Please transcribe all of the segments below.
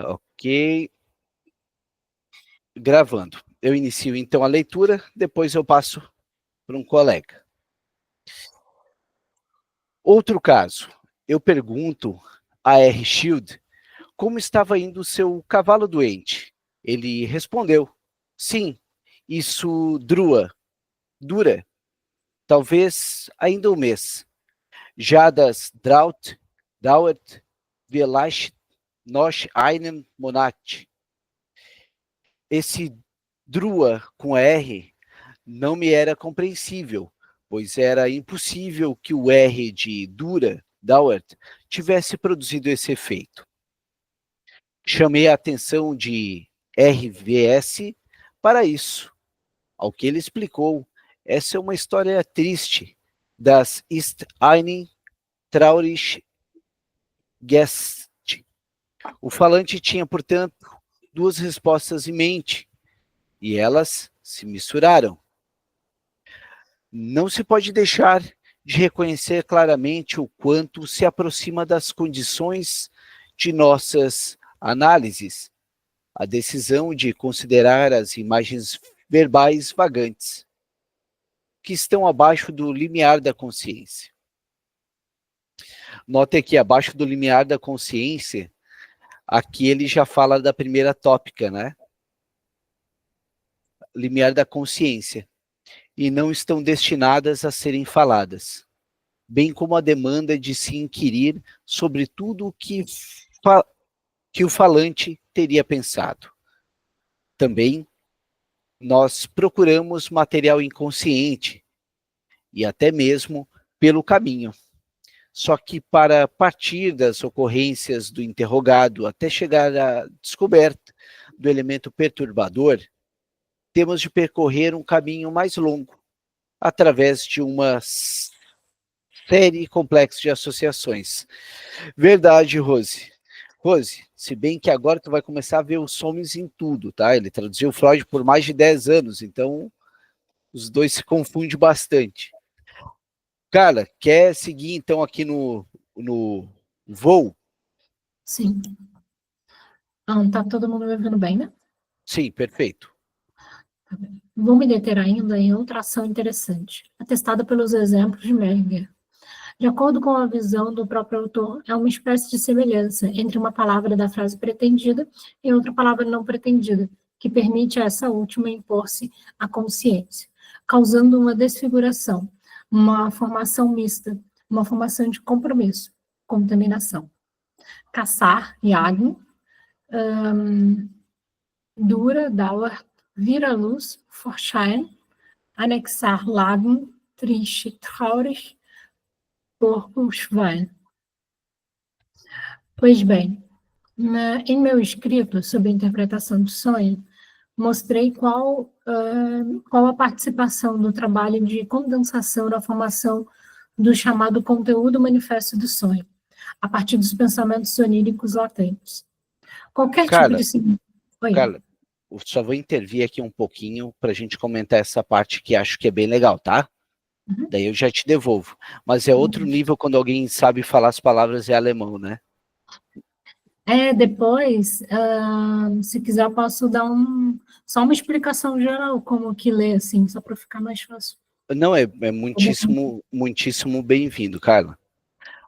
Ok. Gravando. Eu inicio então a leitura, depois eu passo para um colega. Outro caso. Eu pergunto a R. Shield como estava indo o seu cavalo doente. Ele respondeu: sim, isso dura, talvez ainda um mês. Já das dauert vielleicht noch einen Monat. Esse drua com R não me era compreensível, pois era impossível que o R de dauert, tivesse produzido esse efeito. Chamei a atenção de RVS para isso. Ao que ele explicou, essa é uma história triste das ist eine traurig Gest. O falante tinha, portanto, duas respostas em mente, e elas se misturaram. Não se pode deixar de reconhecer claramente o quanto se aproxima das condições de nossas análises a decisão de considerar as imagens verbais vagantes, que estão abaixo do limiar da consciência. Note que abaixo do limiar da consciência, aqui ele já fala da primeira tópica, né? Limiar da consciência. E não estão destinadas a serem faladas, bem como a demanda de se inquirir sobre tudo o que o falante teria pensado. Também, nós procuramos material inconsciente, e até mesmo pelo caminho. Só que para partir das ocorrências do interrogado até chegar à descoberta do elemento perturbador, temos de percorrer um caminho mais longo, através de uma série complexa de associações. Verdade, Rose. Rose, se bem que agora tu vai começar a ver os homens em tudo, tá? Ele traduziu Freud por mais de 10 anos, então os dois se confundem bastante. Carla, quer seguir então aqui no voo? Sim. Tá todo mundo me ouvindo bem, né? Sim, perfeito. Vou me deter ainda em outra ação interessante, atestada pelos exemplos de Menninger. De acordo com a visão do próprio autor, é uma espécie de semelhança entre uma palavra da frase pretendida e outra palavra não pretendida, que permite a essa última impor-se à consciência, causando uma desfiguração, uma formação mista, uma formação de compromisso, contaminação. Caçar, jagen, dauer, vir à luz, Vorschein, anexar, lagen, triste, traurig, porco, Schwein. Pois bem, em meu escrito sobre a interpretação do sonho, mostrei qual a participação do trabalho de condensação na formação do chamado conteúdo manifesto do sonho, a partir dos pensamentos oníricos latentes. Qualquer tipo de... Carla, eu só vou intervir aqui um pouquinho para a gente comentar essa parte que acho que é bem legal, tá? Uhum. Daí eu já te devolvo. Mas é outro nível quando alguém sabe falar as palavras em alemão, né? Depois, se quiser, eu posso dar só uma explicação geral, como que lê, assim, só para ficar mais fácil. Não, é muitíssimo bem-vindo, Carla.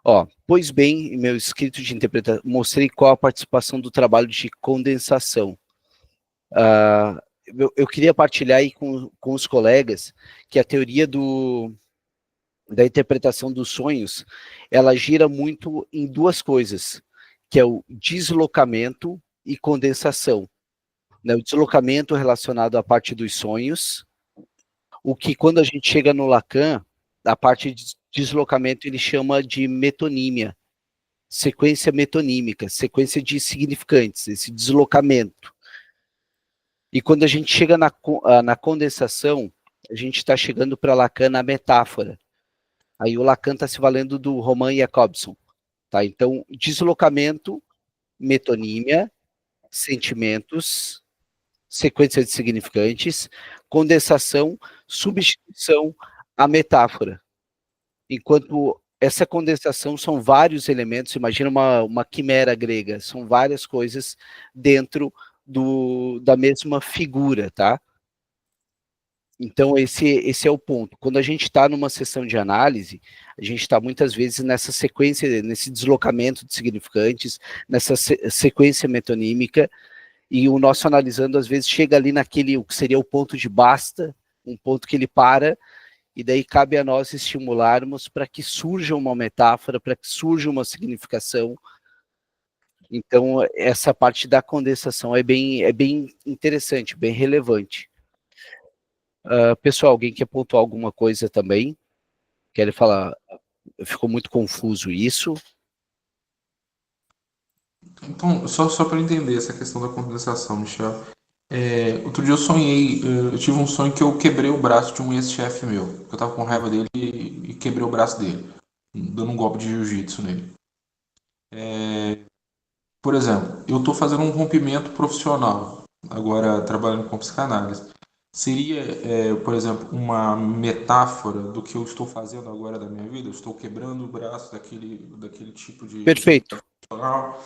Ó, pois bem, em meu escrito de interpretação, mostrei qual a participação do trabalho de condensação. Eu queria partilhar aí com os colegas que a teoria da interpretação dos sonhos, ela gira muito em duas coisas, que é o deslocamento e condensação. Né? O deslocamento relacionado à parte dos sonhos, o que quando a gente chega no Lacan, a parte de deslocamento ele chama de metonímia, sequência metonímica, sequência de significantes, esse deslocamento. E quando a gente chega na condensação, a gente está chegando para Lacan na metáfora. Aí o Lacan está se valendo do Roman Jakobson. Tá? Então, deslocamento, metonímia, sentimentos, sequência de significantes, condensação, substituição, a metáfora. Enquanto essa condensação são vários elementos, imagina uma quimera grega, são várias coisas dentro da mesma figura, tá? Então, esse é o ponto. Quando a gente está numa sessão de análise, a gente está muitas vezes nessa sequência, nesse deslocamento de significantes, nessa sequência metonímica, e o nosso analisando, às vezes, chega ali naquele, o que seria o ponto de basta, um ponto que ele para, e daí cabe a nós estimularmos para que surja uma metáfora, para que surja uma significação. Então, essa parte da condensação é bem interessante, bem relevante. Pessoal, alguém quer pontuar alguma coisa também? Quer falar? Ficou muito confuso isso? Então, só para entender essa questão da condensação, Michel. Outro dia eu sonhei, eu tive um sonho que eu quebrei o braço de um ex-chefe meu. Eu tava com raiva dele e quebrei o braço dele, dando um golpe de jiu-jitsu nele. Por exemplo, eu estou fazendo um rompimento profissional, agora trabalhando com psicanálise. Seria, por exemplo, uma metáfora do que eu estou fazendo agora da minha vida? Eu estou quebrando o braço daquele tipo de Perfeito. profissional,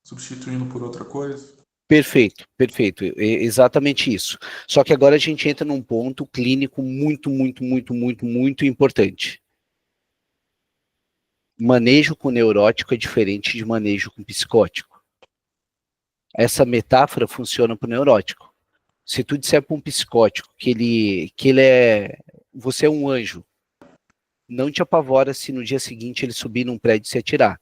substituindo por outra coisa? Perfeito, perfeito. Exatamente isso. Só que agora a gente entra num ponto clínico muito importante. Manejo com neurótico é diferente de manejo com psicótico. Essa metáfora funciona para o neurótico. Se tu disser para um psicótico que ele é, você é um anjo, não te apavora se no dia seguinte ele subir num prédio e se atirar.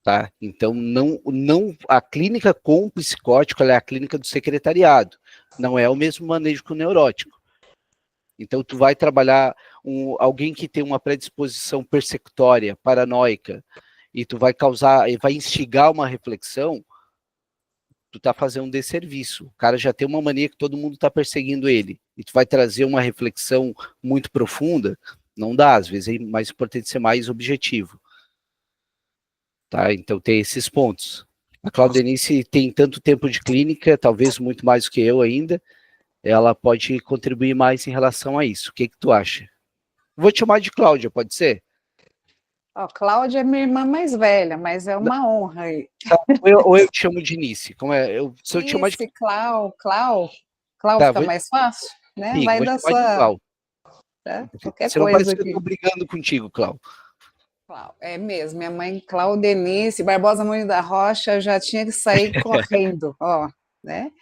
Tá? Então, não, a clínica com o psicótico é a clínica do secretariado, não é o mesmo manejo que o neurótico. Então, tu vai trabalhar alguém que tem uma predisposição persecutória, paranoica, e tu vai instigar uma reflexão, tu tá fazendo um desserviço. O cara já tem uma mania que todo mundo tá perseguindo ele, e tu vai trazer uma reflexão muito profunda, não dá, às vezes é mais importante ser mais objetivo. Tá? Então tem esses pontos. A Claudenice tem tanto tempo de clínica, talvez muito mais do que eu ainda, ela pode contribuir mais em relação a isso. O que tu acha? Vou te chamar de Cláudia, pode ser? Cláudia é minha irmã mais velha, mas é uma honra aí. Tá, ou eu te chamo de Nice. Como é? Se eu te chamar de Clau tá, fica mais fácil, né? Amigo, Vai vou da chamar de sua... Clau. Qualquer Você não coisa parece que aqui. eu tô brigando contigo, Clau. É mesmo, minha mãe Claudenice Barbosa Muniz da Rocha já tinha que sair correndo, né?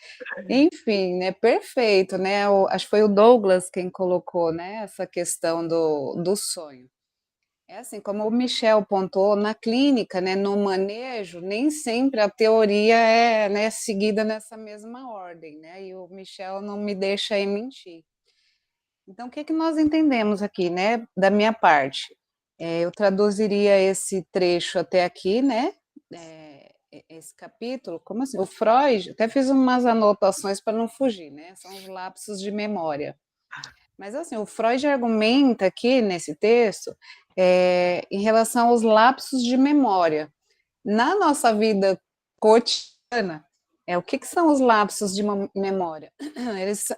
Enfim, né? Perfeito, né? Acho que foi o Douglas quem colocou, né? Essa questão do sonho. É assim, como o Michel pontuou, na clínica, né, no manejo, nem sempre a teoria é, né, seguida nessa mesma ordem, né? E o Michel não me deixa aí mentir. Então, o que nós entendemos aqui, né, da minha parte? Eu traduziria esse trecho até aqui, né? Esse capítulo, como assim? O Freud, até fiz umas anotações para não fugir, né? São os lapsos de memória. Mas assim, o Freud argumenta aqui nesse texto em relação aos lapsos de memória. Na nossa vida cotidiana, o que são os lapsos de memória?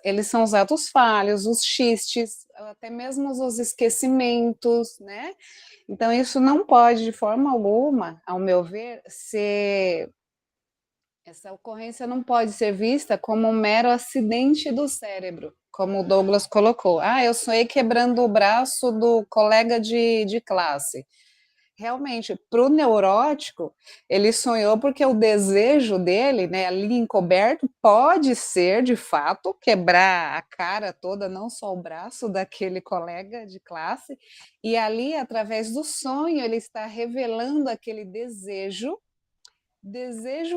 Eles são os atos falhos, os xistes, até mesmo os esquecimentos, né? Então, isso não pode, de forma alguma, ao meu ver, essa ocorrência não pode ser vista como um mero acidente do cérebro, como o Douglas colocou. Eu sonhei quebrando o braço do colega de classe. Realmente, para o neurótico, ele sonhou porque o desejo dele, né, ali encoberto, pode ser, de fato, quebrar a cara toda, não só o braço daquele colega de classe, e ali, através do sonho, ele está revelando aquele desejo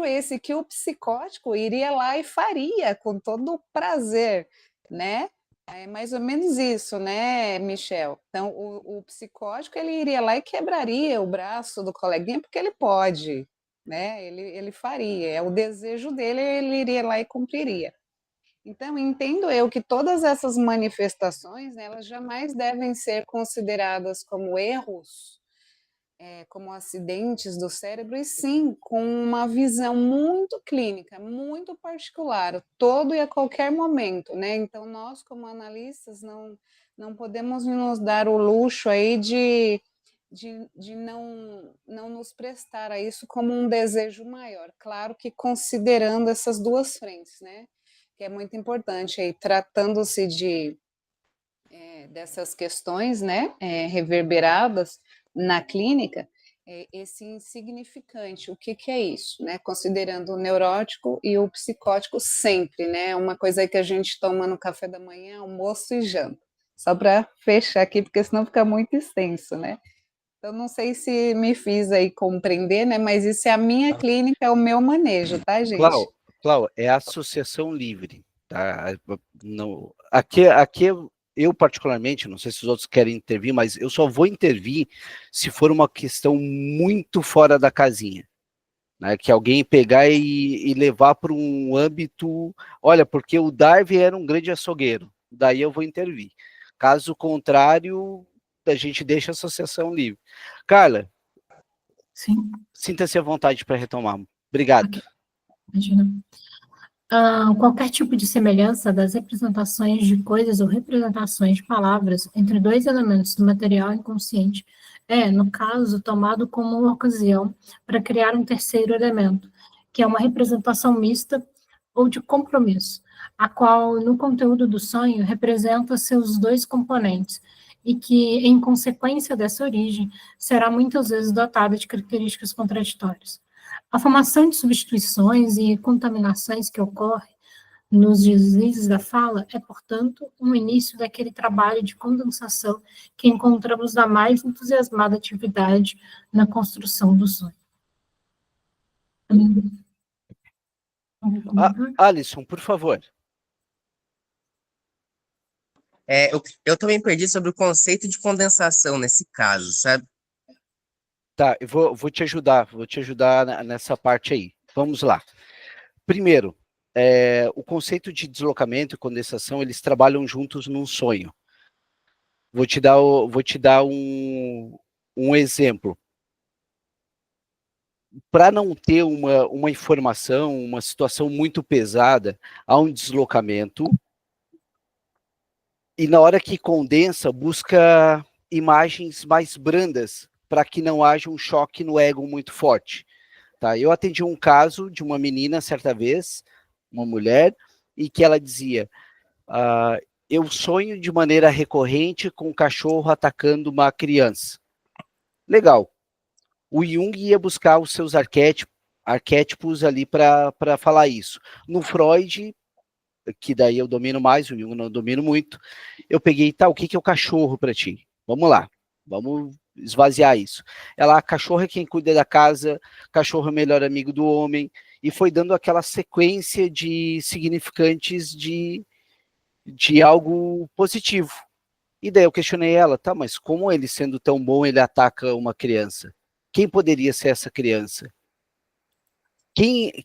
esse que o psicótico iria lá e faria com todo o prazer, né? É mais ou menos isso, né, Michel? Então, o psicótico, ele iria lá e quebraria o braço do coleguinha, porque ele pode, né? Ele faria, é o desejo dele, ele iria lá e cumpriria. Então, entendo eu que todas essas manifestações, né, elas jamais devem ser consideradas como erros, como acidentes do cérebro, e sim com uma visão muito clínica, muito particular, todo e a qualquer momento, né? Então, nós, como analistas, não podemos nos dar o luxo aí de não nos prestar a isso como um desejo maior. Claro que considerando essas duas frentes, né? Que é muito importante aí, tratando-se dessas questões, né, reverberadas na clínica, esse insignificante, o que é isso, né, considerando o neurótico e o psicótico sempre, né, uma coisa aí que a gente toma no café da manhã, almoço e janta, só para fechar aqui, porque senão fica muito extenso, né. Então, não sei se me fiz aí compreender, né, mas isso é a minha clínica, é o meu manejo, tá, gente? Clau, é associação livre, tá? Aqui eu particularmente, não sei se os outros querem intervir, mas eu só vou intervir se for uma questão muito fora da casinha, né? Que alguém pegar e levar para um âmbito, olha, porque o Darwin era um grande açougueiro, daí eu vou intervir. Caso contrário, a gente deixa a associação livre. Carla, Sim. sinta-se à vontade para retomar. Obrigado. Okay. Imagina. Qualquer tipo de semelhança das representações de coisas ou representações de palavras entre dois elementos do material inconsciente é, no caso, tomado como uma ocasião para criar um terceiro elemento, que é uma representação mista ou de compromisso, a qual, no conteúdo do sonho, representa seus dois componentes, e que, em consequência dessa origem, será muitas vezes dotada de características contraditórias. A formação de substituições e contaminações que ocorre nos deslizes da fala é, portanto, um início daquele trabalho de condensação que encontramos na mais entusiasmada atividade na construção do sonho. Alisson, por favor. Eu também perdi sobre o conceito de condensação nesse caso, sabe? Tá, eu vou te ajudar nessa parte aí. Vamos lá. Primeiro, o conceito de deslocamento e condensação, eles trabalham juntos num sonho. Vou te dar um exemplo. Para não ter uma informação, uma situação muito pesada, há um deslocamento, e na hora que condensa, busca imagens mais brandas, para que não haja um choque no ego muito forte. Tá? Eu atendi um caso de uma menina, certa vez, uma mulher, e que ela dizia, eu sonho de maneira recorrente com um cachorro atacando uma criança. Legal. O Jung ia buscar os seus arquétipos ali para falar isso. No Freud, que daí eu domino mais, o Jung não domino muito, eu peguei, tá, o que é o cachorro para ti? Vamos lá, vamos esvaziar isso. Ela, cachorro é quem cuida da casa, cachorro é o melhor amigo do homem, e foi dando aquela sequência de significantes de algo positivo. E daí eu questionei ela, tá, mas como ele sendo tão bom, ele ataca uma criança? Quem poderia ser essa criança?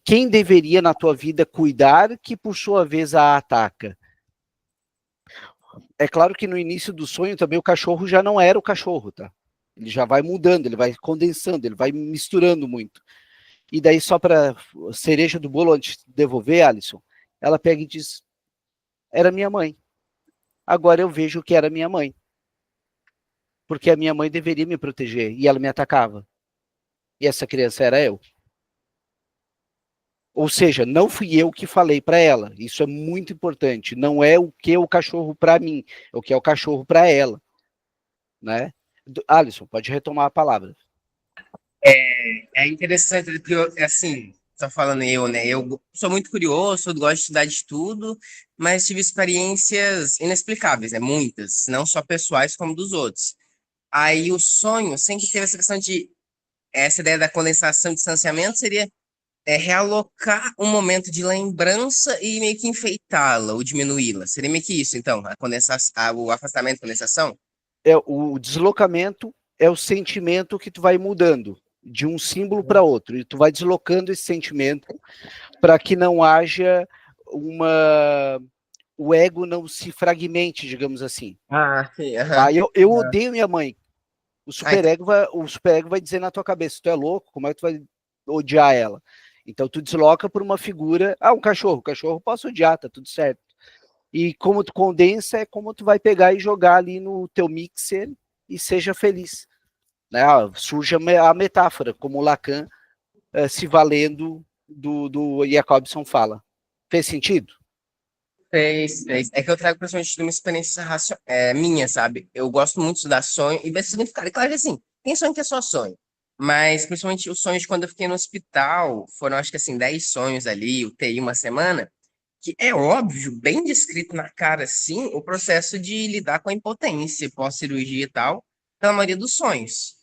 Quem deveria na tua vida cuidar que por sua vez a ataca? É claro que no início do sonho também o cachorro já não era o cachorro, tá? Ele já vai mudando, ele vai condensando, ele vai misturando muito. E daí só para cereja do bolo, antes de devolver, Alisson, ela pega e diz, era minha mãe. Agora eu vejo que era minha mãe. Porque a minha mãe deveria me proteger e ela me atacava. E essa criança era eu. Ou seja, não fui eu que falei para ela. Isso é muito importante. Não é o que é o cachorro para mim, é o que é o cachorro para ela. Né? Alisson, pode retomar a palavra. É interessante, porque, assim, só falando eu, né? Eu sou muito curioso, eu gosto de estudar de tudo, mas tive experiências inexplicáveis, né? Muitas, não só pessoais como dos outros. Aí o sonho sempre teve essa questão de... Essa ideia da condensação e distanciamento seria realocar um momento de lembrança e meio que enfeitá-la ou diminuí-la. Seria meio que isso, então, o afastamento, a condensação? O deslocamento é o sentimento que tu vai mudando de um símbolo para outro, e tu vai deslocando esse sentimento para que não haja o ego não se fragmente, digamos assim. Sim. Eu odeio minha mãe. O superego vai dizer na tua cabeça, tu é louco, como é que tu vai odiar ela? Então tu desloca por uma figura, um cachorro posso odiar, tá tudo certo. E como tu condensa, é como tu vai pegar e jogar ali no teu mixer e seja feliz. Né? Surge a metáfora, como o Lacan se valendo do Jacobson fala. Fez sentido? Fez. É que eu trago principalmente de uma experiência minha, sabe? Eu gosto muito de estudar sonho e ver significado. E claro que assim, tem sonho que é só sonho. Mas principalmente os sonhos de quando eu fiquei no hospital, foram acho que assim, 10 sonhos ali, UTI uma semana, que é óbvio, bem descrito na cara, assim, o processo de lidar com a impotência pós-cirurgia e tal, pela maioria dos sonhos.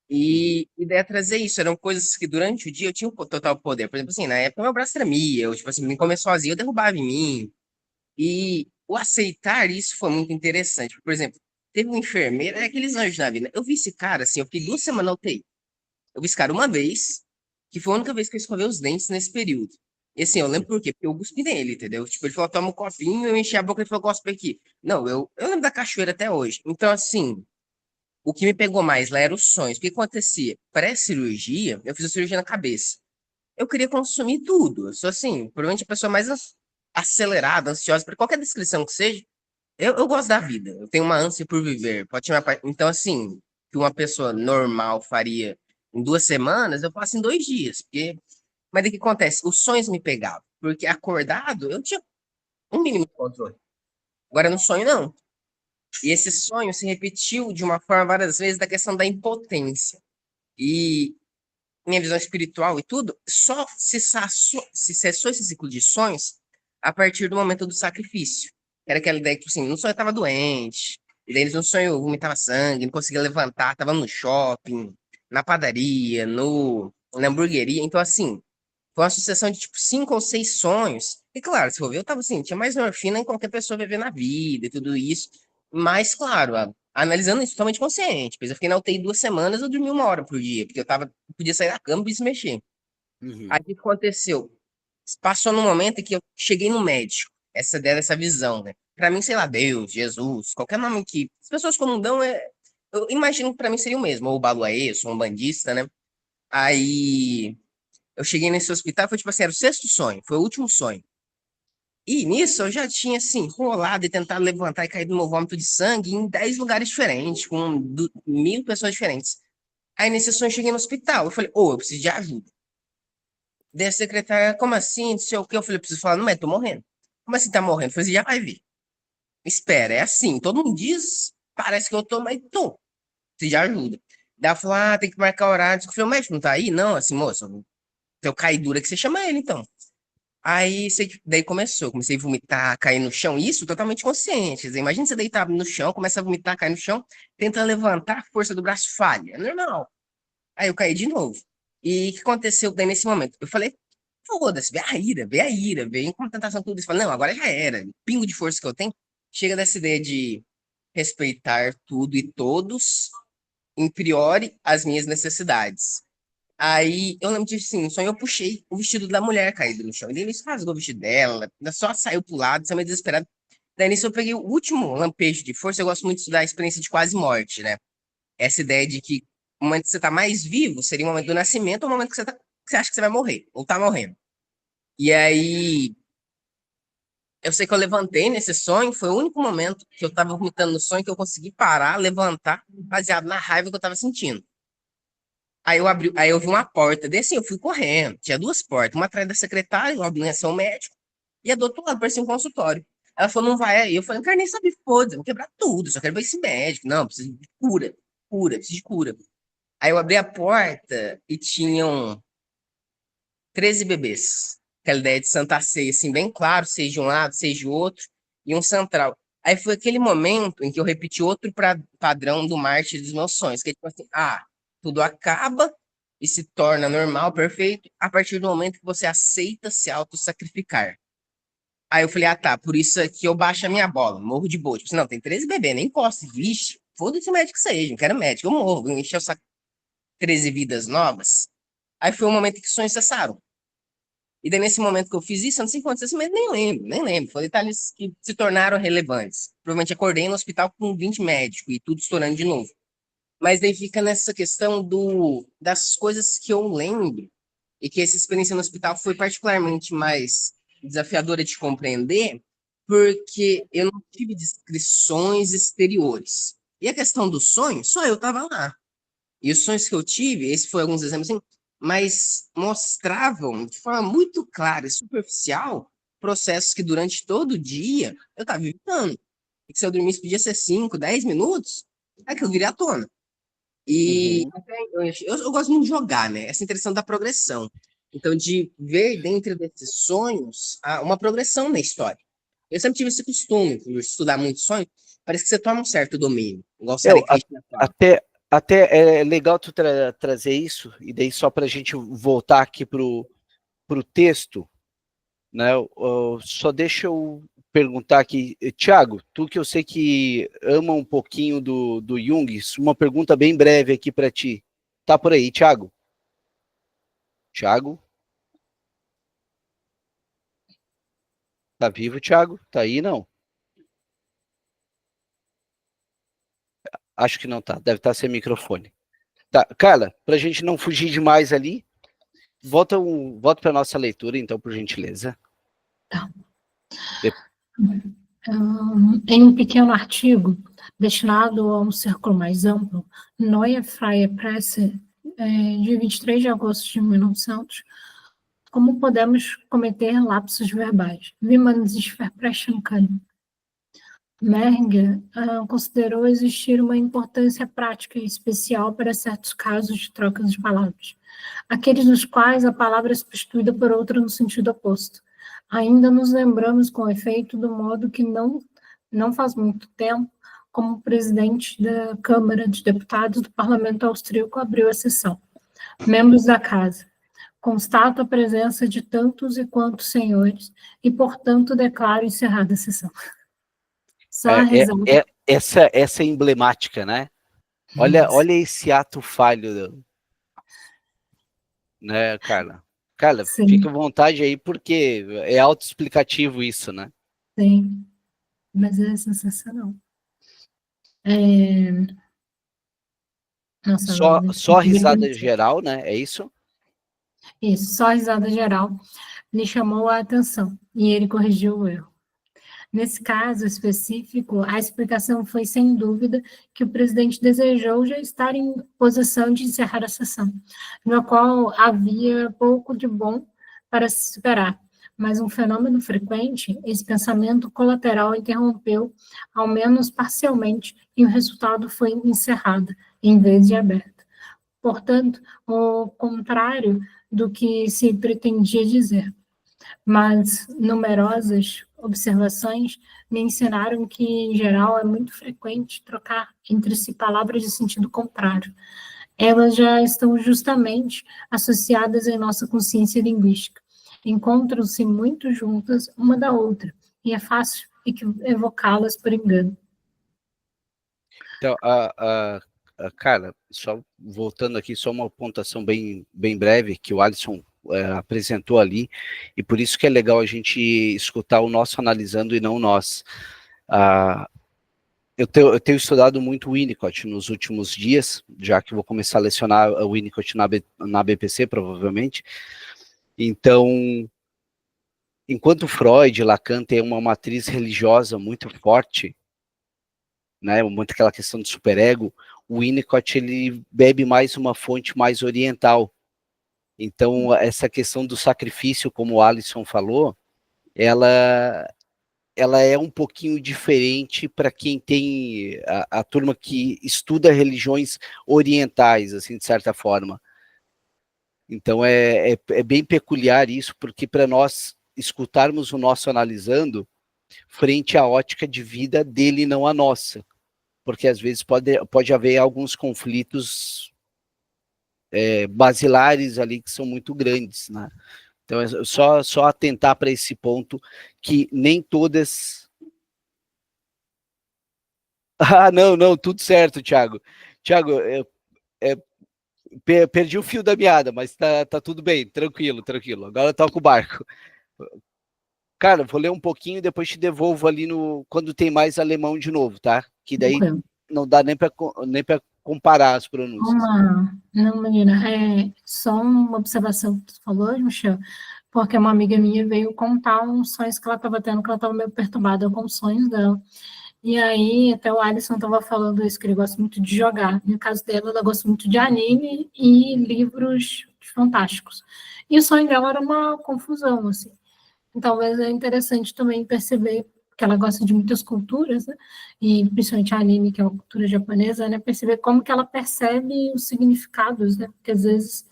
E ideia trazer isso, eram coisas que durante o dia eu tinha um total poder. Por exemplo, assim, na época meu braço tremia, eu, tipo assim, me comer sozinho, eu derrubava em mim. E o aceitar isso foi muito interessante. Por exemplo, teve um enfermeiro, é aqueles anjos da vida. Eu vi esse cara, assim, eu fiquei 2 semanas na UTI. Eu vi esse cara uma vez, que foi a única vez que eu escovei os dentes nesse período. E assim, eu lembro por quê? Porque eu cuspi nele, entendeu? Tipo, ele falou, toma um copinho, eu enchi a boca e ele falou, cospe aqui. Não, eu lembro da cachoeira até hoje. Então, assim, o que me pegou mais lá era os sonhos. O que acontecia? Pré-cirurgia, eu fiz a cirurgia na cabeça. Eu queria consumir tudo. Eu sou assim, provavelmente a pessoa mais acelerada, ansiosa, para qualquer descrição que seja. Eu gosto da vida, eu tenho uma ânsia por viver. Pode chamar. Então, assim, que uma pessoa normal faria em 2 semanas, eu faço em 2 dias. Mas o que acontece? Os sonhos me pegavam. Porque acordado, eu tinha um mínimo de controle. Agora, no sonho, não. E esse sonho se repetiu de uma forma várias vezes da questão da impotência. E minha visão espiritual e tudo, só se cessou esse ciclo de sonhos a partir do momento do sacrifício. Era aquela ideia que, tipo assim, no sonho eu tava doente, e daí no sonho eu vomitava sangue, não conseguia levantar, tava no shopping, na padaria, na hamburgueria. Então, assim, foi uma sucessão de, tipo, 5 ou 6 sonhos. E, claro, se for ver, eu tava assim, tinha mais morfina em qualquer pessoa viver na vida e tudo isso. Mas, claro, analisando isso totalmente consciente. Pois eu fiquei na UTI 2 semanas, eu dormi 1 hora por dia, porque eu podia sair da cama e se mexer. Aí Uhum. o que aconteceu? Passou num momento em que eu cheguei no médico, essa ideia dessa visão, né? Pra mim, sei lá, Deus, Jesus, qualquer nome que as pessoas comum dão, eu imagino que pra mim seria o mesmo, ou Baluaê, sou um bandista, né? Aí eu cheguei nesse hospital, foi tipo assim, era o sexto sonho, foi o último sonho. E nisso eu já tinha, assim, rolado e tentado levantar e cair no meu vômito de sangue em 10 lugares diferentes, com 1.000 pessoas diferentes. Aí nesse sonho eu cheguei no hospital, eu falei, ô, eu preciso de ajuda. Daí a secretária, como assim? Não sei o quê. Eu falei, eu preciso falar, não, mas tô morrendo. Como assim tá morrendo? Eu falei, você já vai ver. Espera, é assim, todo mundo diz, parece que eu tô, mas tô. Você já ajuda. Daí ela falou, tem que marcar horário. Eu falei, o médico não tá aí? Não, assim, moça, teu cai dura que você chama ele, então. Aí, daí começou, comecei a vomitar, cair no chão, isso totalmente consciente. Quer dizer, imagina você deitar no chão, começa a vomitar, cair no chão, tenta levantar, a força do braço falha, é normal. Aí eu caí de novo. E o que aconteceu daí nesse momento? Eu falei, foda-se, vê a ira, vem com tentação tudo isso. Falei, não, agora já era. O pingo de força que eu tenho, chega dessa ideia de respeitar tudo e todos, em priori, as minhas necessidades. Aí eu lembro disso assim, só eu puxei o vestido da mulher caído no chão. E ele rasgou o vestido dela, ainda só saiu pro lado, saiu meio desesperado. Daí nisso eu peguei o último lampejo de força. Eu gosto muito da experiência de quase morte, né? Essa ideia de que o momento que você tá mais vivo seria o momento do nascimento ou o momento que você acha que você vai morrer, ou tá morrendo. E aí, eu sei que eu levantei nesse sonho, foi o único momento que eu tava vomitando no sonho que eu consegui parar, levantar, baseado na raiva que eu tava sentindo. Aí eu vi uma porta, daí assim, eu fui correndo. Tinha 2 portas, uma atrás da secretária, uma ação médico, e a do outro lado parecia um consultório. Ela falou, não vai aí. Eu falei, não quero nem saber, foda-se, eu vou quebrar tudo, só quero ver esse médico. Não, preciso de cura, preciso de cura. Aí eu abri a porta e tinham 13 bebês. Aquela ideia de Santa Ceia, assim, bem claro, seja de um lado, seja de outro, e um central. Aí foi aquele momento em que eu repeti outro padrão do Marte dos meus sonhos, que é tipo assim, tudo acaba e se torna normal, perfeito, a partir do momento que você aceita se auto-sacrificar. Aí eu falei, tá, por isso é que eu baixo a minha bola, morro de boa. Tipo assim, não, tem 13 bebês, nem encosta, vixe, foda-se o médico que seja, não quero médico, eu morro, vou encher o saco 13 vidas novas. Aí foi o momento que os sonhos cessaram. E daí, nesse momento que eu fiz isso, eu não sei quantos, mas nem lembro. Foram detalhes que se tornaram relevantes. Provavelmente acordei no hospital com 20 médicos e tudo estourando de novo. Mas daí fica nessa questão das coisas que eu lembro e que essa experiência no hospital foi particularmente mais desafiadora de compreender, porque eu não tive descrições exteriores. E a questão do sonho, só eu estava lá. E os sonhos que eu tive, esse foi alguns exemplos assim, mas mostravam de forma muito clara e superficial processos que durante todo o dia eu estava evitando. E que se eu dormisse podia ser 5, 10 minutos, aquilo viria à tona. E Uhum. eu gosto muito de jogar, né? Essa intenção da progressão. Então, de ver dentro desses sonhos uma progressão na história. Eu sempre tive esse costume, por estudar muito sonho, parece que você toma um certo domínio, igual o Eu, Hare Krishna fala. até é legal tu trazer isso, e daí só para a gente voltar aqui para o texto, né? Só deixa eu perguntar aqui, Thiago, tu que eu sei que ama um pouquinho do Jung, uma pergunta bem breve aqui para ti. Tá por aí, Thiago? Thiago? Tá vivo, Thiago? Tá aí, não? Acho que não tá, deve estar sem microfone. Tá, cara, pra gente não fugir demais ali, volta para nossa leitura, então, por gentileza. Tá. Em um pequeno artigo destinado a um círculo mais amplo, Neue Freie Presse, de 23 de agosto de 1900, como podemos cometer lapsos verbais? Wie man sich versprechen kann. Merger considerou existir uma importância prática e especial para certos casos de trocas de palavras, aqueles nos quais a palavra é substituída por outra no sentido oposto. Ainda nos lembramos com efeito do modo que não faz muito tempo, como presidente da Câmara de Deputados do Parlamento Austríaco abriu a sessão. Membros da Casa, constato a presença de tantos e quantos senhores e, portanto, declaro encerrada a sessão. Só a risada. Essa é emblemática, né? Olha esse ato falho, né, Carla? Carla, Sim, fica à vontade aí, porque é autoexplicativo isso, né? sim, mas é sensacional. Nossa, Só risada geral, né? É isso? isso, só a risada geral lhe chamou a atenção e ele corrigiu o erro. Nesse caso específico, a explicação foi, sem dúvida, que o presidente desejou já estar em posição de encerrar a sessão, no qual havia pouco de bom para se esperar, mas um fenômeno frequente, esse pensamento colateral interrompeu, ao menos parcialmente, e o resultado foi encerrado, em vez de aberto. Portanto, o contrário do que se pretendia dizer. Mas numerosas observações me ensinaram que, em geral, é muito frequente trocar entre si palavras de sentido contrário. Elas já estão justamente associadas em nossa consciência linguística. Encontram-se muito juntas uma da outra, e é fácil evocá-las por engano. Então, cara, só voltando aqui, só uma pontuação bem breve que o Alisson apresentou ali, e por isso que é legal a gente escutar o nosso analisando e não nós. Eu tenho estudado muito o Winnicott nos últimos dias, já que vou começar a lecionar o Winnicott na BPC, provavelmente. Então, enquanto Freud e Lacan têm uma matriz religiosa muito forte, né, muito aquela questão do superego, o Winnicott ele bebe mais uma fonte mais oriental. Então, essa questão do sacrifício, como o Alisson falou, ela é um pouquinho diferente para quem tem a turma que estuda religiões orientais, assim, de certa forma. Então, é bem peculiar isso, porque para nós escutarmos o nosso analisando, frente à ótica de vida dele, não a nossa. Porque às vezes pode haver alguns conflitos basilares ali que são muito grandes, né? Então é só atentar para esse ponto que nem todas. Não, tudo certo, Thiago. Thiago, perdi o fio da meada, mas tá tudo bem, tranquilo. Agora toca o barco. Cara, vou ler um pouquinho e depois te devolvo ali quando tem mais alemão de novo, tá? Que daí não dá nem para comparar as pronúncias. Não, menina, só uma observação que tu falou, Michel, porque uma amiga minha veio contar uns sonhos que ela estava tendo, que ela estava meio perturbada com os sonhos dela. E aí, até o Alisson estava falando isso, que ele gosta muito de jogar. No caso dela, ela gosta muito de anime e livros fantásticos. E o sonho dela era uma confusão, assim. Talvez é interessante também perceber que ela gosta de muitas culturas, né? E principalmente anime, que é uma cultura japonesa, né? Perceber como que ela percebe os significados, né? Porque às vezes,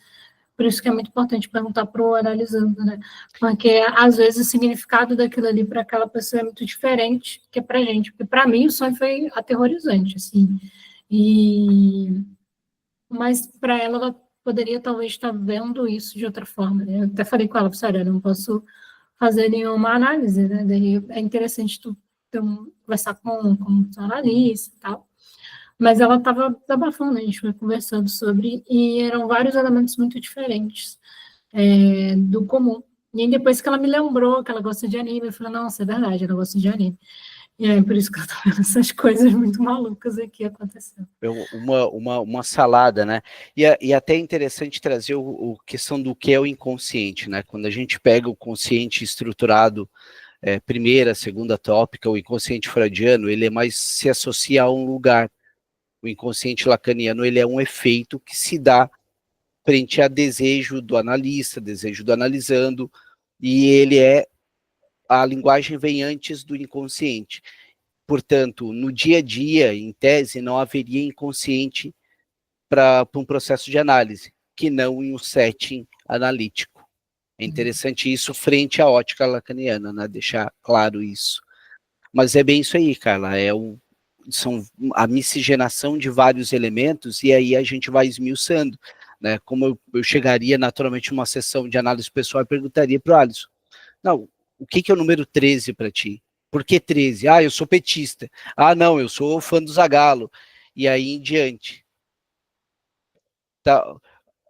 por isso que é muito importante perguntar para o analisando, né? Porque às vezes o significado daquilo ali para aquela pessoa é muito diferente que para a gente. Porque para mim o sonho foi aterrorizante, assim. Mas para ela, ela poderia talvez estar vendo isso de outra forma, né? Eu até falei com ela, sério, eu não posso fazer nenhuma análise, né? Daí é interessante tu conversar com um analista e tal. Mas ela estava abafando, a gente foi conversando sobre, e eram vários elementos muito diferentes do comum. E aí depois que ela me lembrou que ela gosta de anime, eu falei, nossa, é verdade, ela gosta de anime. E é por isso que eu tô vendo essas coisas muito malucas aqui acontecendo. Uma salada, né? E até é interessante trazer o questão do que é o inconsciente, né? Quando a gente pega o consciente estruturado, primeira, segunda tópica, o inconsciente freudiano, ele é mais se associa a um lugar. O inconsciente lacaniano, ele é um efeito que se dá frente a desejo do analista, desejo do analisando, e a linguagem vem antes do inconsciente. Portanto, no dia a dia, em tese, não haveria inconsciente para um processo de análise, que não em um setting analítico. É interessante isso frente à ótica lacaniana, né? Deixar claro isso. Mas é bem isso aí, Carla, são a miscigenação de vários elementos e aí a gente vai esmiuçando, né? Como eu chegaria naturalmente numa sessão de análise pessoal e perguntaria para o Alisson, não, o que é o número 13 para ti? Por que 13? Ah, eu sou petista. Ah, não, eu sou fã do Zagallo. E aí em diante. Tá.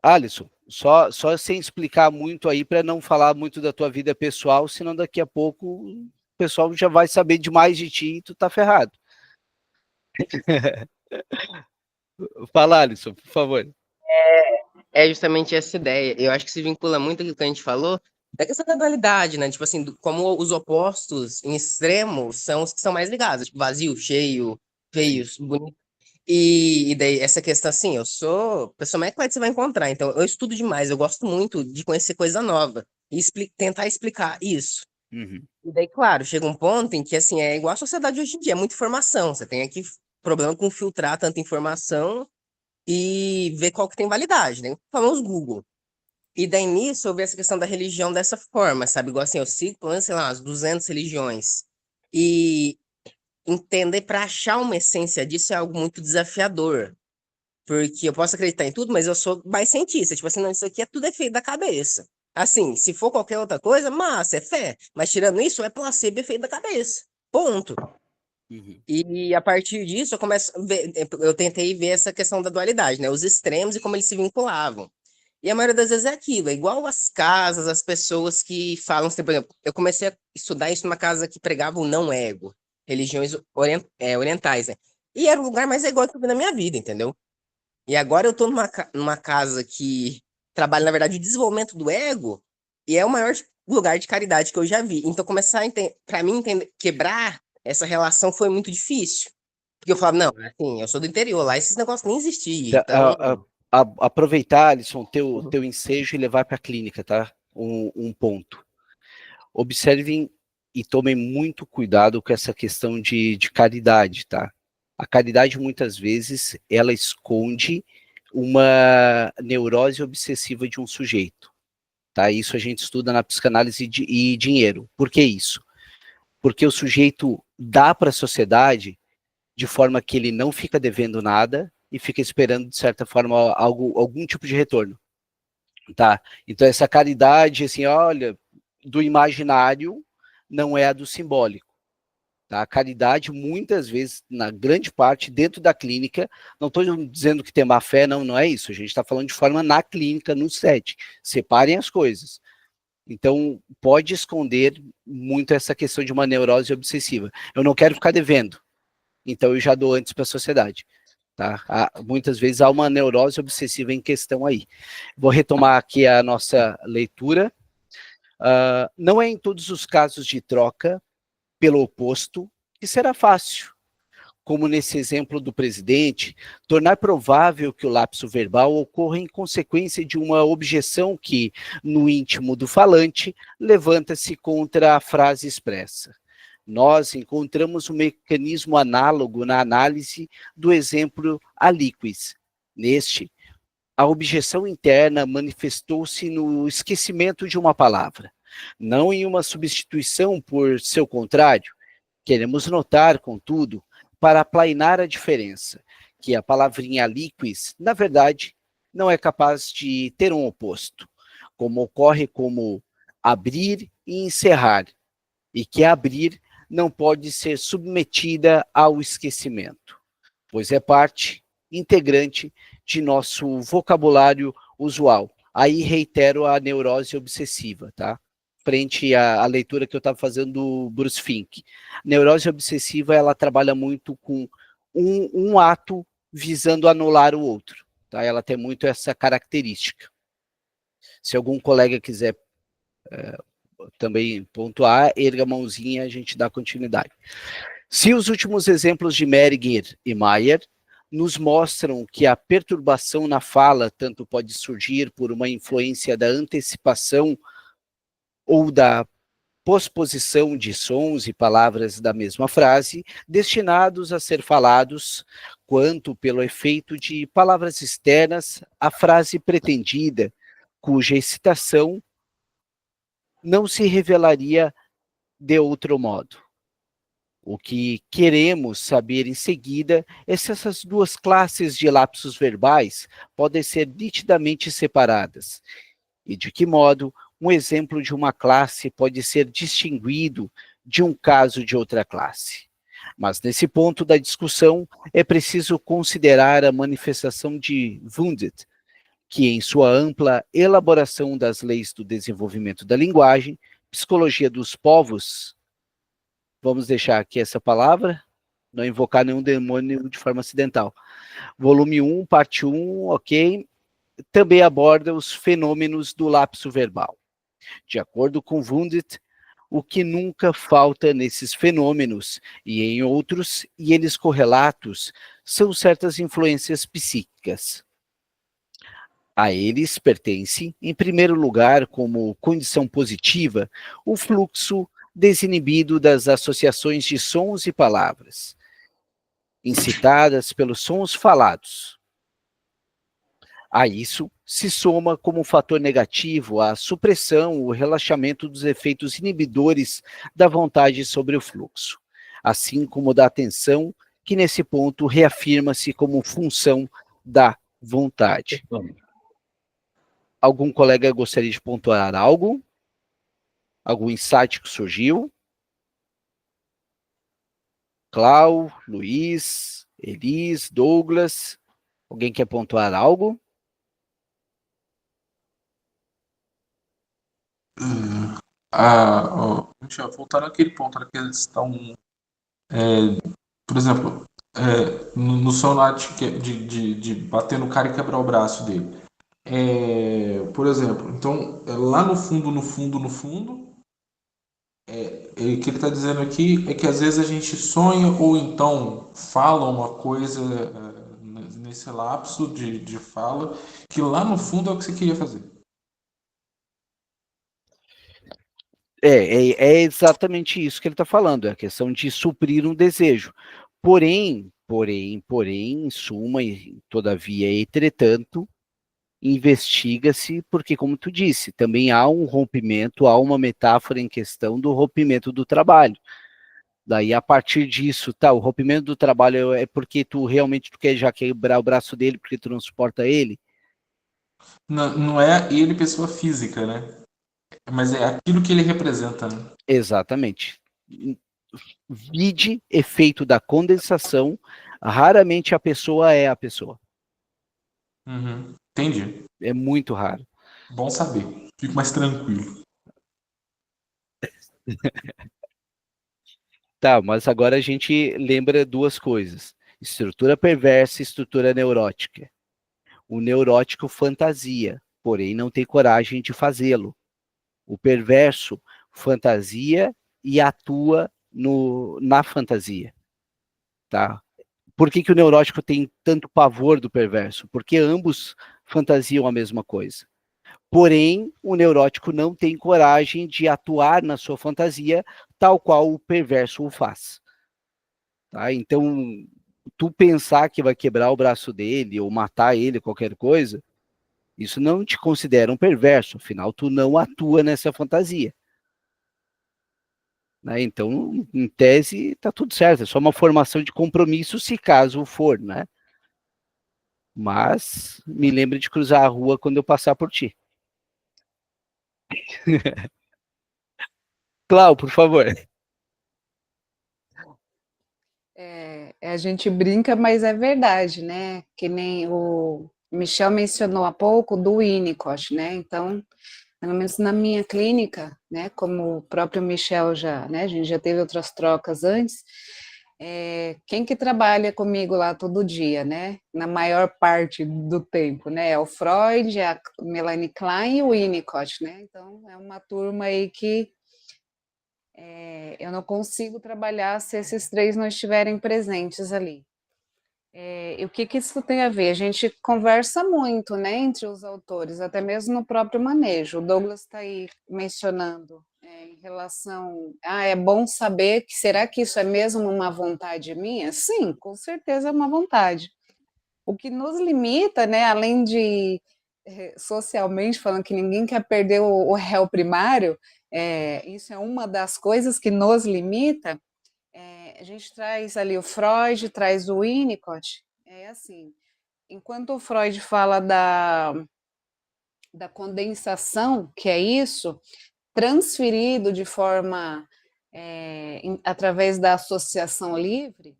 Alisson, só sem explicar muito aí para não falar muito da tua vida pessoal, senão daqui a pouco o pessoal já vai saber demais de ti e tu tá ferrado. Fala, Alisson, por favor. É justamente essa ideia. Eu acho que se vincula muito aquilo que a gente falou, da questão da dualidade, né? Tipo assim, como os opostos em extremo são os que são mais ligados, tipo vazio, cheio, feios, bonito. E daí, essa questão assim, eu sou a pessoa mais eclética que você vai encontrar, então eu estudo demais, eu gosto muito de conhecer coisa nova e tentar explicar isso. Uhum. E daí, claro, chega um ponto em que, assim, é igual a sociedade hoje em dia, é muita informação, você tem aqui problema com filtrar tanta informação e ver qual que tem validade, né? Falamos Google. E daí nisso eu vi essa questão da religião dessa forma, sabe? Igual assim, eu sigo, pelo menos, sei lá, umas 200 religiões. E entender para achar uma essência disso é algo muito desafiador. Porque eu posso acreditar em tudo, mas eu sou mais cientista. Tipo assim, não, isso aqui é tudo efeito da cabeça. Assim, se for qualquer outra coisa, massa, é fé. Mas tirando isso, é placebo, efeito da cabeça. Ponto. Uhum. E a partir disso, eu começo a ver, eu tentei ver essa questão da dualidade, né? Os extremos e como eles se vinculavam. E a maioria das vezes é aquilo, é igual as casas, as pessoas que falam, assim, por exemplo, eu comecei a estudar isso numa casa que pregava o não ego, religiões orientais, né? E era o lugar mais egóico que eu vi na minha vida, entendeu? E agora eu tô numa casa que trabalha, na verdade, o desenvolvimento do ego, e é o maior lugar de caridade que eu já vi. Então, começar a entender, para mim, quebrar essa relação foi muito difícil. Porque eu falava, não, assim, eu sou do interior, lá esses negócios nem existiam. Então, Aproveitar, Alisson, teu ensejo e levar para a clínica, tá? Um ponto. Observem e tomem muito cuidado com essa questão de caridade, tá? A caridade, muitas vezes, ela esconde uma neurose obsessiva de um sujeito, tá? Isso a gente estuda na psicanálise e dinheiro. Por que isso? Porque o sujeito dá para a sociedade de forma que ele não fica devendo nada e fica esperando, de certa forma, algum tipo de retorno, tá? Então, essa caridade, assim, olha, do imaginário não é a do simbólico. Tá? A caridade, muitas vezes, na grande parte, dentro da clínica, não estou dizendo que tem má fé, não é isso. A gente está falando de forma na clínica, no set. Separem as coisas. Então, pode esconder muito essa questão de uma neurose obsessiva. Eu não quero ficar devendo, então eu já dou antes para a sociedade. Tá? Muitas vezes há uma neurose obsessiva em questão aí. Vou retomar aqui a nossa leitura. Não é em todos os casos de troca pelo oposto que será fácil. Como nesse exemplo do presidente, tornar provável que o lapso verbal ocorra em consequência de uma objeção que, no íntimo do falante, levanta-se contra a frase expressa. Nós encontramos um mecanismo análogo na análise do exemplo alíquis. Neste, a objeção interna manifestou-se no esquecimento de uma palavra, não em uma substituição por seu contrário. Queremos notar, contudo, para aplainar a diferença, que a palavrinha liquis, na verdade, não é capaz de ter um oposto, como ocorre como abrir e encerrar, e que abrir não pode ser submetida ao esquecimento, pois é parte integrante de nosso vocabulário usual. Aí reitero a neurose obsessiva, tá? Frente à leitura que eu estava fazendo do Bruce Fink. Neurose obsessiva, ela trabalha muito com um ato visando anular o outro, tá? Ela tem muito essa característica. Se algum colega quiser também pontuar, erga a mãozinha, a gente dá continuidade. Se os últimos exemplos de Meringer e Mayer nos mostram que a perturbação na fala tanto pode surgir por uma influência da antecipação ou da posposição de sons e palavras da mesma frase, destinados a ser falados, quanto pelo efeito de palavras externas à frase pretendida, cuja excitação não se revelaria de outro modo. O que queremos saber em seguida é se essas duas classes de lapsos verbais podem ser nitidamente separadas, e de que modo um exemplo de uma classe pode ser distinguido de um caso de outra classe. Mas nesse ponto da discussão é preciso considerar a manifestação de Wundt, que em sua ampla elaboração das leis do desenvolvimento da linguagem, psicologia dos povos, vamos deixar aqui essa palavra, não invocar nenhum demônio de forma acidental. Volume 1, parte 1, ok, também aborda os fenômenos do lapso verbal. De acordo com Wundt, o que nunca falta nesses fenômenos e em outros, e eles correlatos, são certas influências psíquicas. A eles pertence, em primeiro lugar, como condição positiva, o fluxo desinibido das associações de sons e palavras, incitadas pelos sons falados. A isso se soma como fator negativo a supressão, o relaxamento dos efeitos inibidores da vontade sobre o fluxo, assim como da atenção, que nesse ponto reafirma-se como função da vontade. Algum colega gostaria de pontuar algo? Algum insight que surgiu? Clau, Luiz, Elis, Douglas, alguém quer pontuar algo? Voltando àquele ponto, que eles estão, por exemplo, no sonate de bater no cara e quebrar o braço dele. Por exemplo, então, lá no fundo, o que ele está dizendo aqui é que às vezes a gente sonha ou então fala uma coisa nesse lapso de fala que lá no fundo é o que você queria fazer. É exatamente isso que ele está falando, é a questão de suprir um desejo. Porém, em suma, e todavia, entretanto, investiga-se, porque, como tu disse, também há um rompimento, há uma metáfora em questão do rompimento do trabalho. Daí, a partir disso, tá, o rompimento do trabalho é porque tu realmente quer já quebrar o braço dele, porque tu não suporta ele? Não é ele pessoa física, né? Mas é aquilo que ele representa, né? Exatamente. Vide efeito da condensação, raramente a pessoa é a pessoa. Uhum. Entendi. É muito raro. Bom saber. Fico mais tranquilo. Tá, mas agora a gente lembra duas coisas. Estrutura perversa e estrutura neurótica. O neurótico fantasia, porém não tem coragem de fazê-lo. O perverso fantasia e atua na fantasia, tá? Por que o neurótico tem tanto pavor do perverso? Porque ambos fantasiam a mesma coisa. Porém, o neurótico não tem coragem de atuar na sua fantasia tal qual o perverso o faz. Tá? Então, tu pensar que vai quebrar o braço dele ou matar ele, qualquer coisa, isso não te considera um perverso, afinal, tu não atua nessa fantasia. Né? Então, em tese, tá tudo certo, é só uma formação de compromisso, se caso for, né? Mas me lembre de cruzar a rua quando eu passar por ti. Clau, por favor. A gente brinca, mas é verdade, né? Que nem o Michel mencionou há pouco do Winnicott, né? Então, pelo menos na minha clínica, né? Como o próprio Michel já, né? A gente já teve outras trocas antes. Quem que trabalha comigo lá todo dia, né? Na maior parte do tempo, né? É o Freud, a Melanie Klein e o Winnicott, né? Então, é uma turma aí que eu não consigo trabalhar se esses três não estiverem presentes ali. E o que isso tem a ver? A gente conversa muito, né, entre os autores, até mesmo no próprio manejo. O Douglas está aí mencionando em relação, é bom saber que será que isso é mesmo uma vontade minha? Sim, com certeza é uma vontade. O que nos limita, né, além de socialmente falando que ninguém quer perder o réu primário, isso é uma das coisas que nos limita. A gente traz ali o Freud, traz o Winnicott, assim, enquanto o Freud fala da condensação, que é isso, transferido de forma, através da associação livre,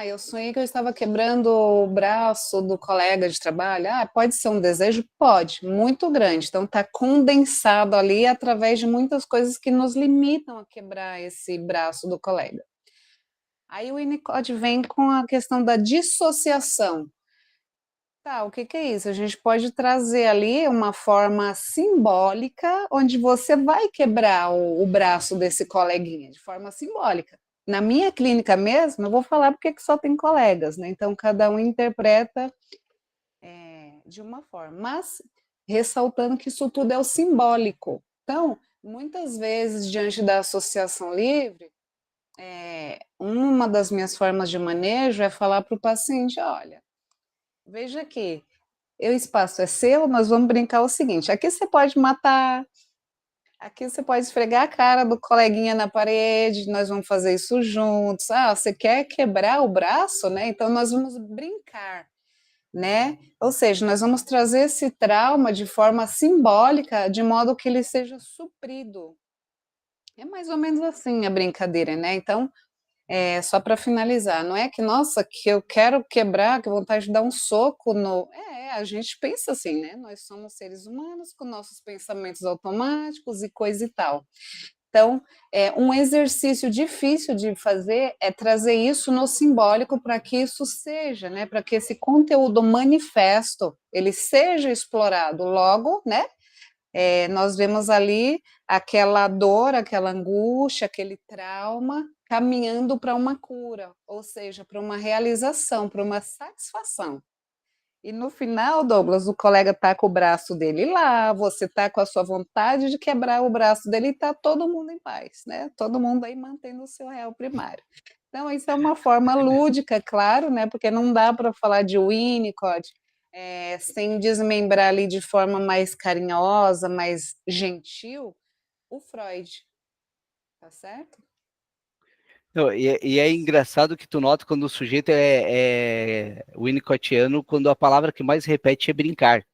eu sonhei que eu estava quebrando o braço do colega de trabalho, pode ser um desejo? Pode, muito grande, então está condensado ali através de muitas coisas que nos limitam a quebrar esse braço do colega. Aí o Winnicott vem com a questão da dissociação. Tá, o que é isso? A gente pode trazer ali uma forma simbólica, onde você vai quebrar o braço desse coleguinha, de forma simbólica. Na minha clínica mesmo, eu vou falar porque que só tem colegas, né? Então, cada um interpreta de uma forma. Mas, ressaltando que isso tudo é o simbólico. Então, muitas vezes, diante da associação livre, uma das minhas formas de manejo é falar para o paciente, olha, veja aqui, o espaço é seu, nós vamos brincar o seguinte, aqui você pode matar, aqui você pode esfregar a cara do coleguinha na parede, nós vamos fazer isso juntos, você quer quebrar o braço, né? Então nós vamos brincar, né? Ou seja, nós vamos trazer esse trauma de forma simbólica, de modo que ele seja suprido. É mais ou menos assim a brincadeira, né? Então, só para finalizar, não é que, nossa, que eu quero quebrar, que vontade de dar um soco no... a gente pensa assim, né? Nós somos seres humanos com nossos pensamentos automáticos e coisa e tal. Então, um exercício difícil de fazer é trazer isso no simbólico para que isso seja, né? Para que esse conteúdo manifesto, ele seja explorado. Logo, né? Nós vemos ali aquela dor, aquela angústia, aquele trauma caminhando para uma cura, ou seja, para uma realização, para uma satisfação. E no final, Douglas, o colega está com o braço dele lá, você está com a sua vontade de quebrar o braço dele e está todo mundo em paz, né? Todo mundo aí mantendo o seu réu primário. Então, isso é uma forma lúdica, claro, né? Porque não dá para falar de Winnicott sem desmembrar ali de forma mais carinhosa, mais gentil, o Freud, tá certo? Não, e é engraçado que tu nota quando o sujeito é winnicottiano, quando a palavra que mais repete é brincar.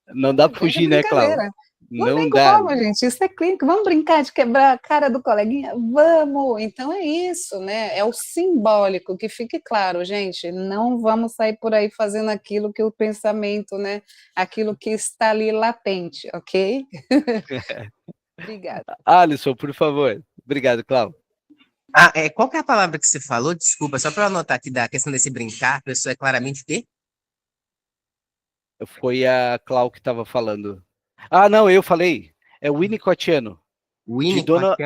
Não dá pra fugir, né, Cláudio? Não Não tem dá. como, gente. Isso é clínico. Vamos brincar de quebrar a cara do coleguinha? Vamos! Então é isso, né? É o simbólico, que fique claro, gente. Não vamos sair por aí fazendo aquilo que o pensamento, né? Aquilo que está ali latente, ok? Obrigada. Alisson, por favor. Obrigado, Cláudio. Qual que é a palavra que você falou? Desculpa, só para eu anotar aqui da questão desse brincar, a pessoa é claramente o quê? Foi a Clau que estava falando. Ah, não, eu falei. É winnicottiano. Winnicott.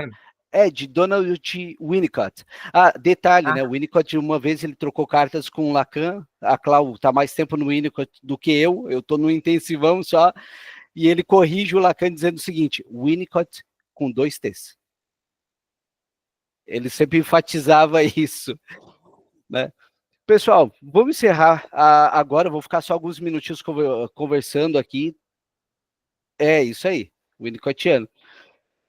De Donald Winnicott. Ah, detalhe, Ah, né? O Winnicott, uma vez, ele trocou cartas com o Lacan. A Clau tá mais tempo no Winnicott do que eu tô no intensivão só. E ele corrige o Lacan dizendo o seguinte: Winnicott com 2 T's. Ele sempre enfatizava isso, né? Pessoal, vamos encerrar agora. Vou ficar só alguns minutinhos conversando aqui. É isso aí, Winnicottiano.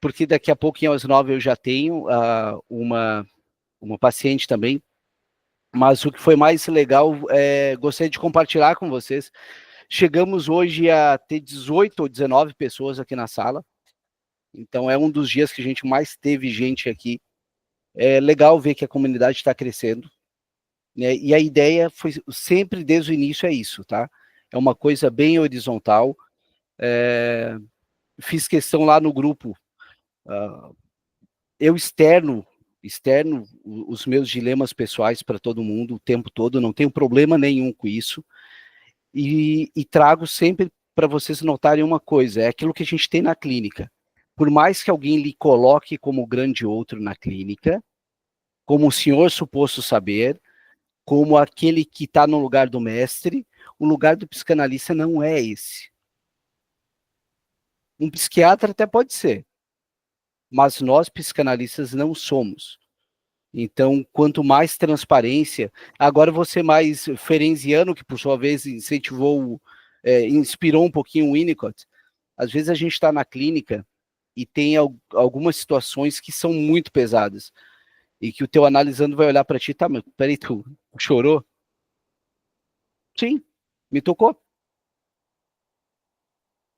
Porque daqui a pouquinho, às 9, eu já tenho uma paciente também. Mas o que foi mais legal, gostaria de compartilhar com vocês. Chegamos hoje a ter 18 ou 19 pessoas aqui na sala. Então, é um dos dias que a gente mais teve gente aqui. É legal ver que a comunidade está crescendo, né? E a ideia foi sempre, desde o início, é isso, tá? É uma coisa bem horizontal. Fiz questão lá no grupo, eu externo os meus dilemas pessoais para todo mundo o tempo todo, não tenho problema nenhum com isso, e trago sempre para vocês notarem uma coisa, é aquilo que a gente tem na clínica. Por mais que alguém lhe coloque como o grande outro na clínica, como o senhor suposto saber, como aquele que está no lugar do mestre, o lugar do psicanalista não é esse. Um psiquiatra até pode ser, mas nós psicanalistas não somos. Então, quanto mais transparência, agora você mais ferenziano, que por sua vez inspirou um pouquinho o Winnicott, às vezes a gente está na clínica e tem algumas situações que são muito pesadas, e que o teu analisando vai olhar para ti, tá, mas peraí, tu chorou? Sim, me tocou.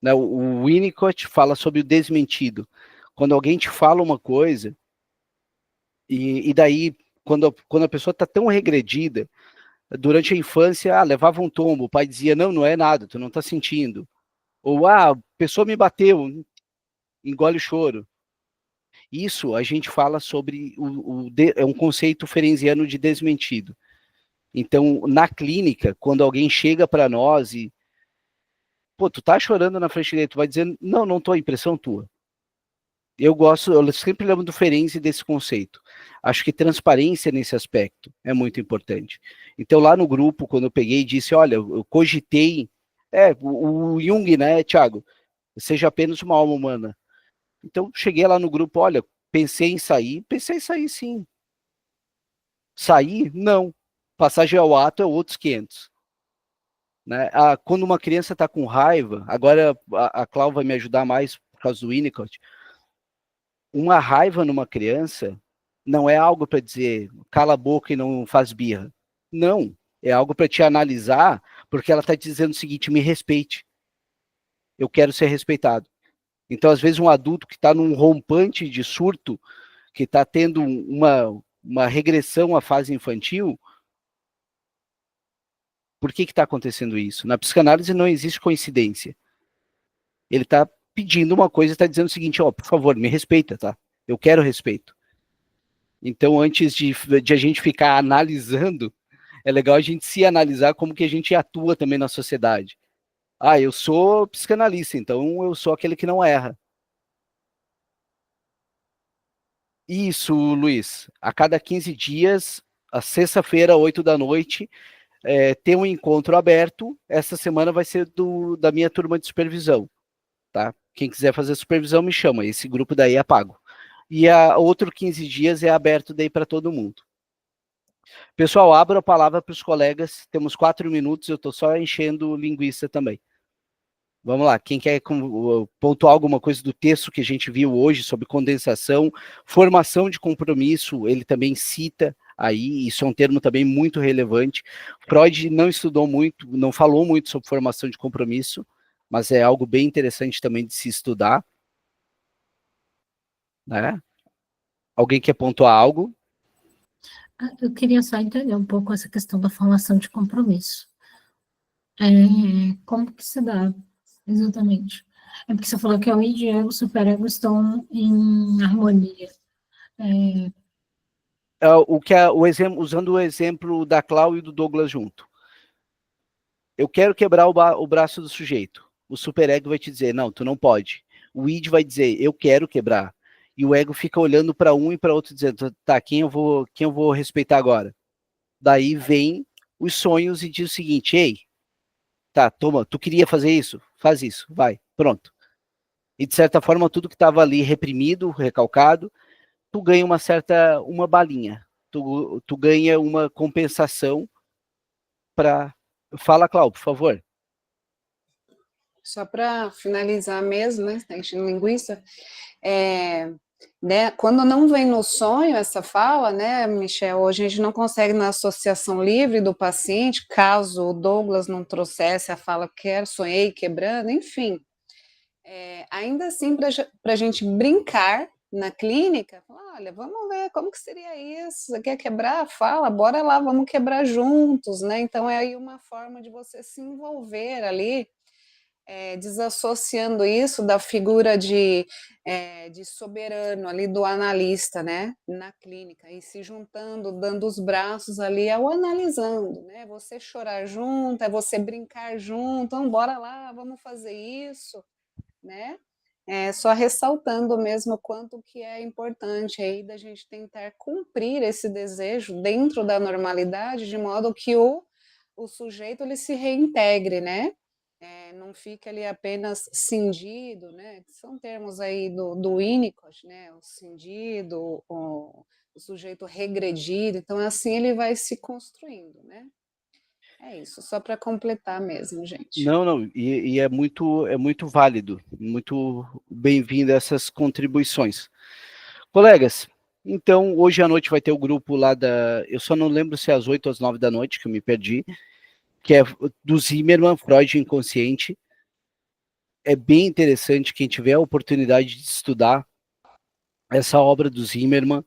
Né, o Winnicott fala sobre o desmentido. Quando alguém te fala uma coisa, e daí, quando a pessoa está tão regredida, durante a infância, levava um tombo, o pai dizia, não é nada, tu não está sentindo. Ou, a pessoa me bateu, engole o choro. Isso a gente fala sobre, é um conceito ferenziano de desmentido. Então, na clínica, quando alguém chega para nós e, pô, tu tá chorando na frente dele, tu vai dizer, não tô, impressão tua. Eu sempre lembro do Ferenczi desse conceito. Acho que transparência nesse aspecto é muito importante. Então, lá no grupo, quando eu peguei e disse, olha, eu cogitei, o Jung, né, Thiago, seja apenas uma alma humana. Então, cheguei lá no grupo, olha, pensei em sair sim. Sair, não. Passagem ao ato é outros 500. Né? Quando uma criança está com raiva, agora a Cláudia vai me ajudar mais por causa do Winnicott, uma raiva numa criança não é algo para dizer cala a boca e não faz birra. Não, é algo para te analisar, porque ela está dizendo o seguinte, me respeite. Eu quero ser respeitado. Então, às vezes, um adulto que está num rompante de surto, que está tendo uma regressão à fase infantil, por que está acontecendo isso? Na psicanálise não existe coincidência. Ele está pedindo uma coisa e está dizendo o seguinte, por favor, me respeita, tá? Eu quero respeito. Então, antes de a gente ficar analisando, é legal a gente se analisar como que a gente atua também na sociedade. Eu sou psicanalista, então eu sou aquele que não erra. Isso, Luiz. A cada 15 dias, a sexta-feira, 8 da noite, tem um encontro aberto. Essa semana vai ser da minha turma de supervisão. Tá? Quem quiser fazer supervisão, me chama. Esse grupo daí é pago. E outro 15 dias é aberto daí para todo mundo. Pessoal, abro a palavra para os colegas. Temos 4 minutos, eu estou só enchendo linguiça também. Vamos lá, quem quer pontuar alguma coisa do texto que a gente viu hoje sobre condensação, formação de compromisso, ele também cita aí, isso é um termo também muito relevante. Freud não estudou muito, não falou muito sobre formação de compromisso, mas é algo bem interessante também de se estudar. Né? Alguém quer pontuar algo? Eu queria só entender um pouco essa questão da formação de compromisso. Como que se dá, exatamente? É porque você falou que o id e o superego estão em harmonia. Usando o exemplo da Cláudia e do Douglas junto. Eu quero quebrar o braço do sujeito. o superego vai te dizer, não, tu não pode. O id vai dizer, eu quero quebrar. E o ego fica olhando para um e para outro, dizendo, tá, quem eu vou respeitar agora? Daí vem os sonhos e diz o seguinte, ei, tá, toma, tu queria fazer isso? Faz isso, vai, pronto. E de certa forma, tudo que estava ali reprimido, recalcado, tu ganha uma balinha, tu ganha uma compensação para... Fala, Cláudio, por favor. Só para finalizar mesmo, né, tá enchendo linguiça, né, quando não vem no sonho essa fala, né, Michel, a gente não consegue na associação livre do paciente, caso o Douglas não trouxesse a fala sonhei quebrando, enfim, ainda assim para a gente brincar na clínica, olha, vamos ver como que seria isso, você quer quebrar? Fala, bora lá, vamos quebrar juntos, né, então é aí uma forma de você se envolver ali, desassociando isso da figura de soberano ali do analista, né, na clínica, e se juntando, dando os braços ali ao analisando, né, você chorar junto, é você brincar junto, então bora lá, vamos fazer isso, né, só ressaltando mesmo o quanto que é importante aí da gente tentar cumprir esse desejo dentro da normalidade, de modo que o sujeito ele se reintegre, né, não fica ali apenas cindido, né? São termos aí do Winnicott, né? O cindido, o sujeito regredido. Então, assim ele vai se construindo, né? É isso, só para completar mesmo, gente. Não, e é muito válido, muito bem-vindo essas contribuições. Colegas, então, hoje à noite vai ter o grupo lá eu só não lembro se é às 8 ou às 9 da noite, que eu me perdi, que é do Zimmermann, Freud Inconsciente. É bem interessante, quem tiver a oportunidade de estudar essa obra do Zimmermann.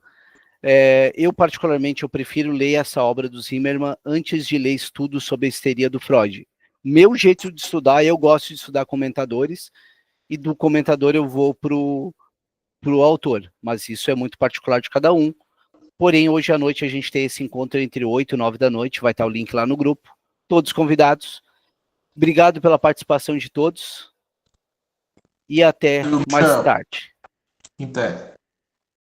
Eu, particularmente, eu prefiro ler essa obra do Zimmermann antes de ler estudos sobre a histeria do Freud. Meu jeito de estudar, eu gosto de estudar comentadores, e do comentador eu vou pro autor, mas isso é muito particular de cada um. Porém, hoje à noite a gente tem esse encontro entre 8 e 9 da noite, vai estar o link lá no grupo, todos convidados. Obrigado pela participação de todos, e até mais tarde. Até.